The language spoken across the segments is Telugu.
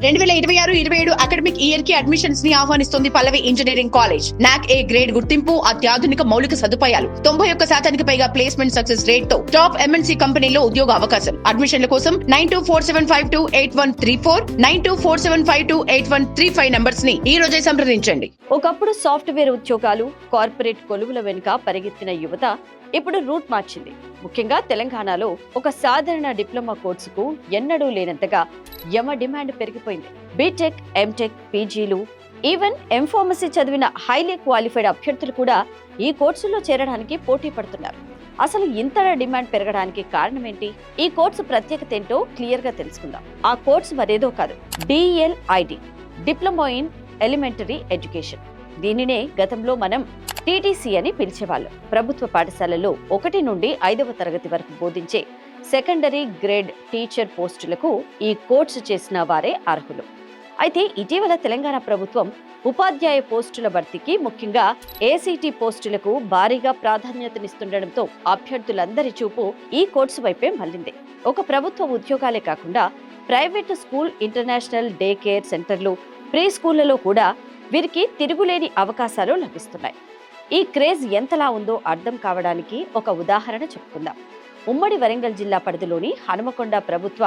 2026-27 అకాడమిక్ ఇయర్ కి అడ్మిషన్స్ ని ఆహ్వానిస్తుంది పల్లవి ఇంజనీరింగ్ కాలేజ్. నాక్ ఏ గ్రేడ్ గుర్తింపు, అత్యాధునిక మౌలిక సదుపాయాలు, 91% పైగా ప్లేస్మెంట్ సక్సెస్ రేట్ తో టాప్ ఎంఎన్సీ కంపెనీలో ఉద్యోగ అవకాశం. అడ్మిషన్ల కోసం 9247528134 9247528135 నంబర్స్ ని ఈ రోజే సంప్రదించండి. ఒకప్పుడు సాఫ్ట్వేర్ ఉద్యోగాలు, కార్పొరేట్ కొలువుల వెనుక పరిగెత్తిన యువత ఇప్పుడు రూట్ మార్చింది. ముఖ్యంగా తెలంగాణలో ఒక సాధారణ డిప్లొమా కోర్సుకు ఎన్నడూ లేనంతగా యమ డిమాండ్ పెరిగిపోయింది. బీటెక్, ఎంటెక్, పీజీలు, ఈవెన్ ఎంఫార్మసీ చదివిన హైలీ క్వాలిఫైడ్ అభ్యర్థులు కూడా ఈ కోర్సుల్లో చేరడానికి పోటీ పడుతున్నారు. అసలు ఇంతగా డిమాండ్ పెరగడానికి కారణం ఏంటి? ఈ కోర్సు ప్రత్యేకత ఏంటో క్లియర్ గా తెలుసుకుందాం. ఆ కోర్సు మరేదో కాదు, డిఎల్ఐడి, డిప్లొమా ఇన్ ఎలిమెంటరీ ఎడ్యుకేషన్. దీనినే గతంలో మనం టీటీసీ అని పిలిచేవాళ్ళు. ప్రభుత్వ పాఠశాలలో 1 నుండి 5వ తరగతి వరకు బోధించే సెకండరీ గ్రేడ్ టీచర్ పోస్టులకు ఈ కోర్సు చేసిన వారే అర్హులు. అయితే ఇటీవల తెలంగాణ ప్రభుత్వం ఉపాధ్యాయ పోస్టుల భర్తీకి, ముఖ్యంగా ఏసీటీ పోస్టులకు భారీగా ప్రాధాన్యతనిస్తుండటంతో అభ్యర్థులందరి చూపు ఈ కోర్సు వైపే మళ్లింది. ఒక ప్రభుత్వ ఉద్యోగాలే కాకుండా private school, international day care సెంటర్లు, ప్రీ స్కూళ్లలో కూడా వీరికి తిరుగులేని అవకాశాలు లభిస్తున్నాయి. ఈ క్రేజ్ ఎంతలా ఉందో అర్థం కావడానికి ఒక ఉదాహరణ చెప్పుకుందాం. ఉమ్మడి వరంగల్ జిల్లా పరిధిలోని హనుమకొండ ప్రభుత్వ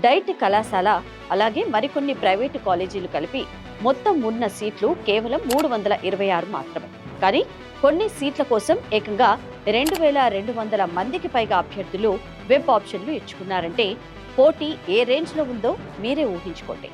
డైట్ కళాశాల, అలాగే మరికొన్ని ప్రైవేటు కాలేజీలు కలిపి మొత్తం ఉన్న సీట్లు కేవలం 326 మాత్రమే. కానీ కొన్ని సీట్ల కోసం ఏకంగా 2200 మందికి పైగా అభ్యర్థులు వెబ్ ఆప్షన్లు ఇచ్చుకున్నారంటే పోటీ ఏ రేంజ్ లో ఉందో మీరే ఊహించుకోండి.